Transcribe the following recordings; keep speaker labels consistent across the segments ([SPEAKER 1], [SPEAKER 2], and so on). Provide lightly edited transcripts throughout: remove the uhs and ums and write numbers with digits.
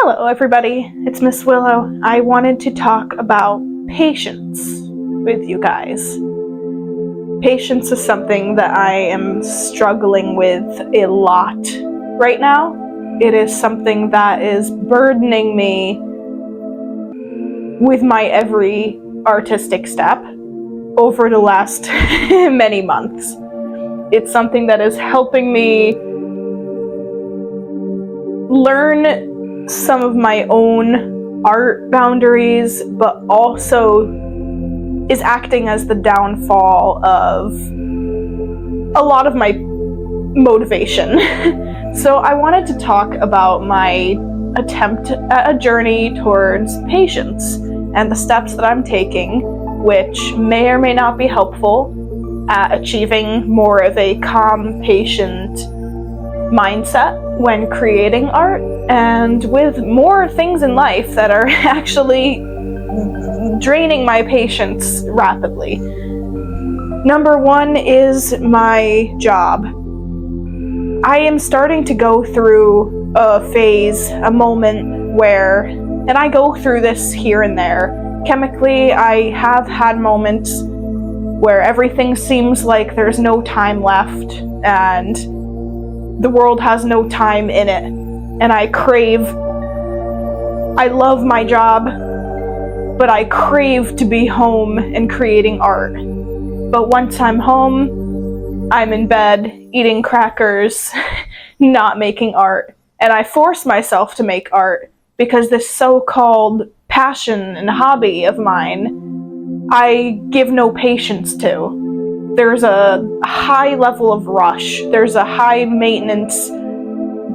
[SPEAKER 1] Hello everybody, it's Miss Willow. I wanted to talk about patience with you guys. Patience is something that I am struggling with a lot right now. It is something that is burdening me with my every artistic step over the last many months. It's something that is helping me learn some of my own art boundaries, but also is acting as the downfall of a lot of my motivation. So I wanted to talk about my attempt at a journey towards patience and the steps that I'm taking, which may or may not be helpful at achieving more of a calm, patient mindset when creating art, and with more things in life that are actually draining my patience rapidly. Number one is my job. I am starting to go through a phase, a moment where, and I go through this here and there, chemically I have had moments where everything seems like there's no time left and the world has no time in it, and I love my job, but I crave to be home and creating art. But once I'm home, I'm in bed, eating crackers, not making art, and I force myself to make art because this so-called passion and hobby of mine, I give no patience to. There's a high level of rush. There's a high maintenance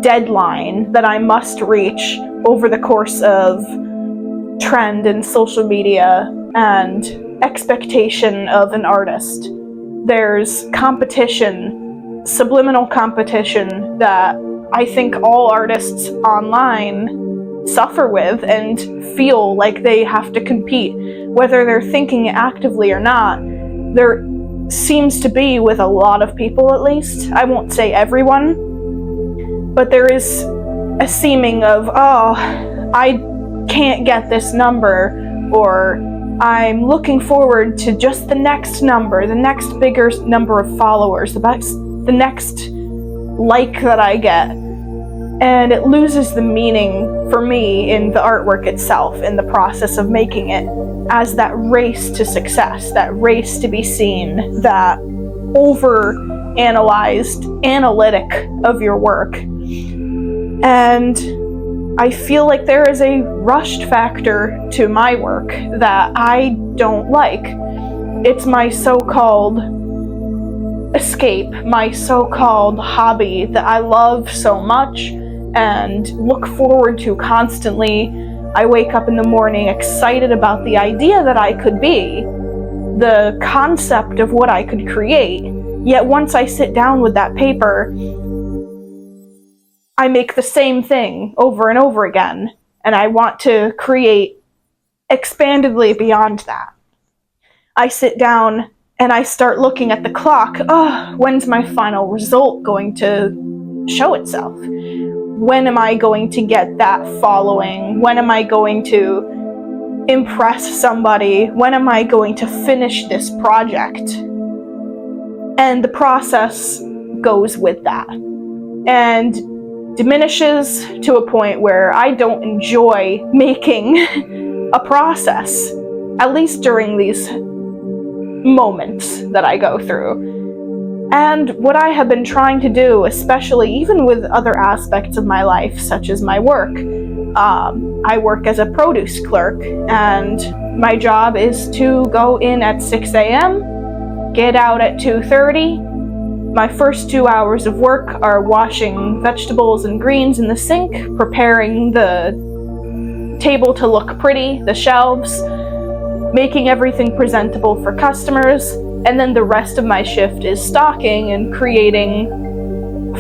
[SPEAKER 1] deadline that I must reach over the course of trend and social media and expectation of an artist. There's competition, subliminal competition that I think all artists online suffer with and feel like they have to compete, whether they're thinking it actively or not. There seems to be, with a lot of people at least, I won't say everyone, but there is a seeming of, I can't get this number, or I'm looking forward to just the next number, the next bigger number of followers, the next like that I get. And it loses the meaning for me in the artwork itself, in the process of making it, as that race to success, that race to be seen, that over-analyzed analytic of your work. And I feel like there is a rushed factor to my work that I don't like. It's my so-called escape, my so-called hobby that I love so much and look forward to constantly. I wake up in the morning excited about the idea that I could be, the concept of what I could create, yet once I sit down with that paper, I make the same thing over and over again, and I want to create expandedly beyond that. I sit down and I start looking at the clock. When's my final result going to show itself? When am I going to get that following? When am I going to impress somebody? When am I going to finish this project? And the process goes with that, and diminishes to a point where I don't enjoy making a process, at least during these moments that I go through. And what I have been trying to do, especially even with other aspects of my life, such as my work, I work as a produce clerk, and my job is to go in at 6 a.m., get out at 2:30. My first 2 hours of work are washing vegetables and greens in the sink, preparing the table to look pretty, the shelves, making everything presentable for customers, and then the rest of my shift is stocking and creating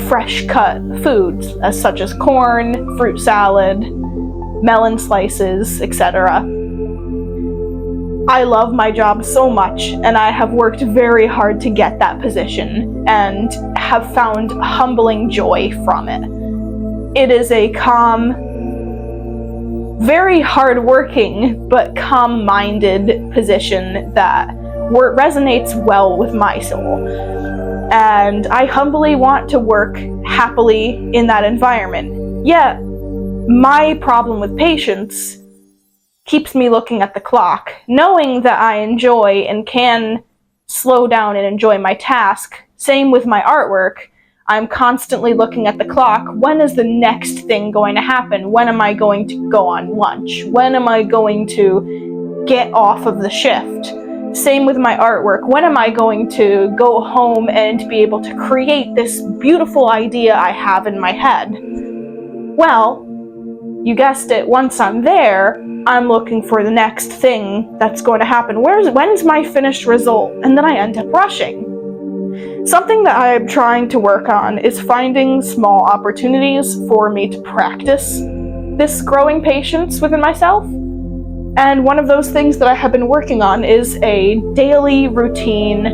[SPEAKER 1] fresh cut foods, such as corn, fruit salad, melon slices, etc. I love my job so much, and I have worked very hard to get that position, and have found humbling joy from it. It is a calm, very hardworking but calm-minded position that resonates well with my soul. And I humbly want to work happily in that environment. Yet, my problem with patience keeps me looking at the clock, knowing that I enjoy and can slow down and enjoy my task. Same with my artwork. I'm constantly looking at the clock. When is the next thing going to happen? When am I going to go on lunch? When am I going to get off of the shift? Same with my artwork. When am I going to go home and be able to create this beautiful idea I have in my head? Well, you guessed it, once I'm there, I'm looking for the next thing that's going to happen. When's my finished result? And then I end up rushing. Something that I'm trying to work on is finding small opportunities for me to practice this growing patience within myself. And one of those things that I have been working on is a daily routine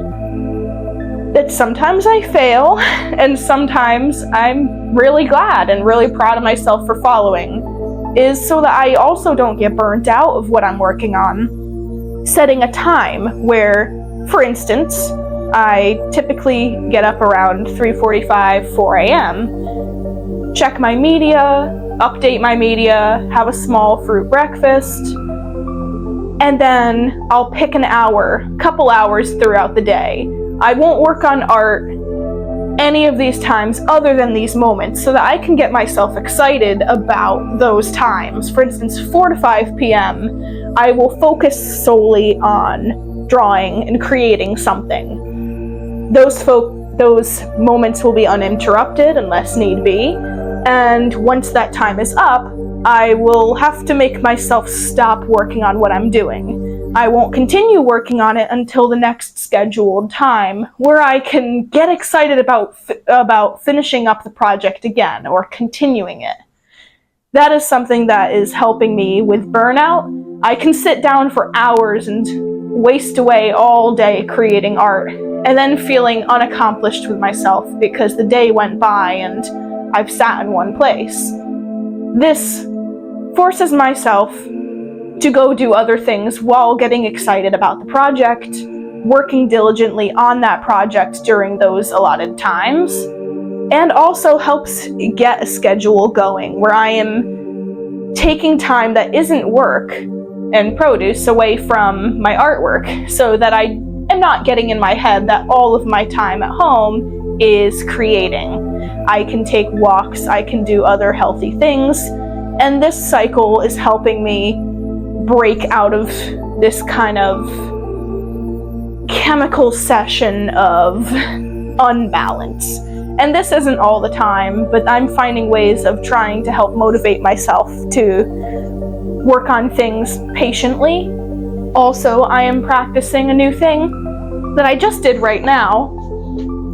[SPEAKER 1] that sometimes I fail, and sometimes I'm really glad and really proud of myself for following, is so that I also don't get burnt out of what I'm working on. Setting a time where, for instance, I typically get up around 3:45, 4 a.m., check my media, update my media, have a small fruit breakfast, and then I'll pick an hour, couple hours throughout the day. I won't work on art any of these times other than these moments so that I can get myself excited about those times. For instance, 4 to 5 p.m., I will focus solely on drawing and creating something. Those moments will be uninterrupted unless need be, and once that time is up, I will have to make myself stop working on what I'm doing. I won't continue working on it until the next scheduled time, where I can get excited about finishing up the project again or continuing it. That is something that is helping me with burnout. I can sit down for hours and waste away all day creating art, and then feeling unaccomplished with myself because the day went by and I've sat in one place. This forces myself to go do other things while getting excited about the project, working diligently on that project during those allotted times, and also helps get a schedule going where I am taking time that isn't work and produce away from my artwork so that I am not getting in my head that all of my time at home is creating. I can take walks, I can do other healthy things, and this cycle is helping me break out of this kind of chemical session of unbalance. And this isn't all the time, but I'm finding ways of trying to help motivate myself to work on things patiently. Also, I am practicing a new thing that I just did right now,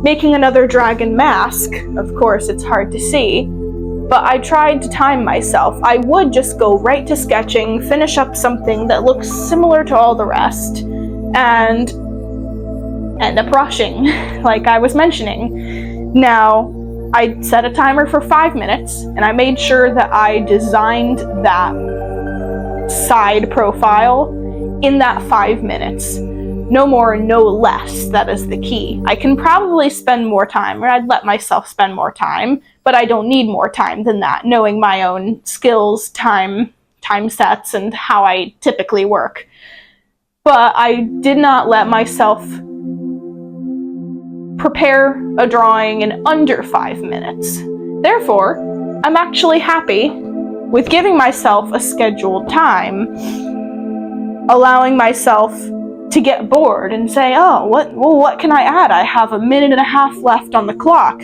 [SPEAKER 1] making another dragon mask. Of course, it's hard to see, but I tried to time myself. I would just go right to sketching, finish up something that looks similar to all the rest, and end up rushing, like I was mentioning. Now, I set a timer for 5 minutes, and I made sure that I designed that side profile in that 5 minutes. No more, no less, that is the key. I can probably spend more time, or I'd let myself spend more time, but I don't need more time than that, knowing my own skills, time sets, and how I typically work. But I did not let myself prepare a drawing in under 5 minutes. Therefore, I'm actually happy with giving myself a scheduled time, allowing myself to get bored and say, oh, what can I add? I have a minute and a half left on the clock.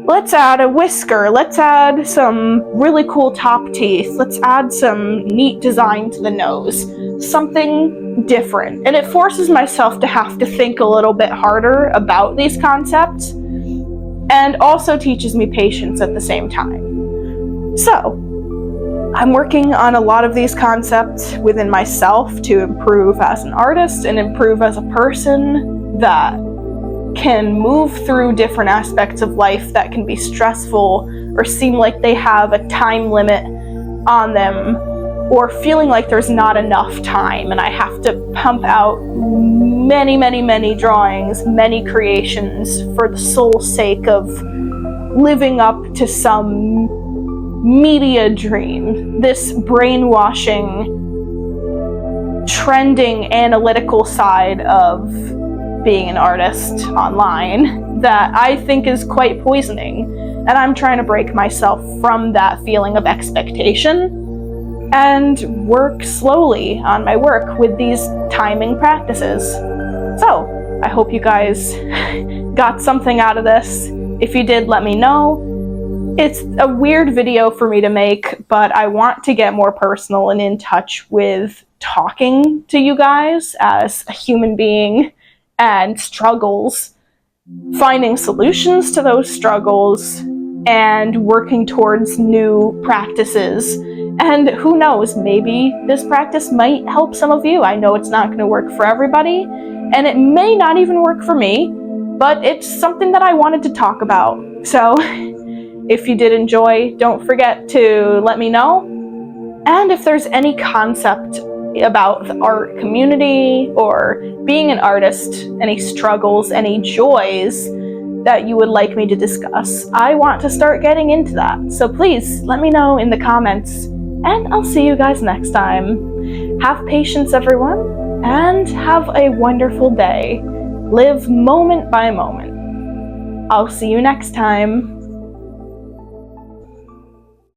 [SPEAKER 1] Let's add a whisker. Let's add some really cool top teeth. Let's add some neat design to the nose. Something different. And it forces myself to have to think a little bit harder about these concepts, and also teaches me patience at the same time. So, I'm working on a lot of these concepts within myself to improve as an artist and improve as a person that can move through different aspects of life that can be stressful or seem like they have a time limit on them or feeling like there's not enough time and I have to pump out many, many, many drawings, many creations for the sole sake of living up to some media dream. This brainwashing, trending, analytical side of being an artist online that I think is quite poisoning. And I'm trying to break myself from that feeling of expectation and work slowly on my work with these timing practices. So, I hope you guys got something out of this. If you did, let me know. It's a weird video for me to make, but I want to get more personal and in touch with talking to you guys as a human being and struggles, finding solutions to those struggles, and working towards new practices. And who knows, maybe this practice might help some of you. I know it's not going to work for everybody, and it may not even work for me, but it's something that I wanted to talk about. So, if you did enjoy, don't forget to let me know. And if there's any concept about the art community or being an artist, any struggles, any joys that you would like me to discuss, I want to start getting into that. So please let me know in the comments, and I'll see you guys next time. Have patience, everyone, and have a wonderful day. Live moment by moment. I'll see you next time.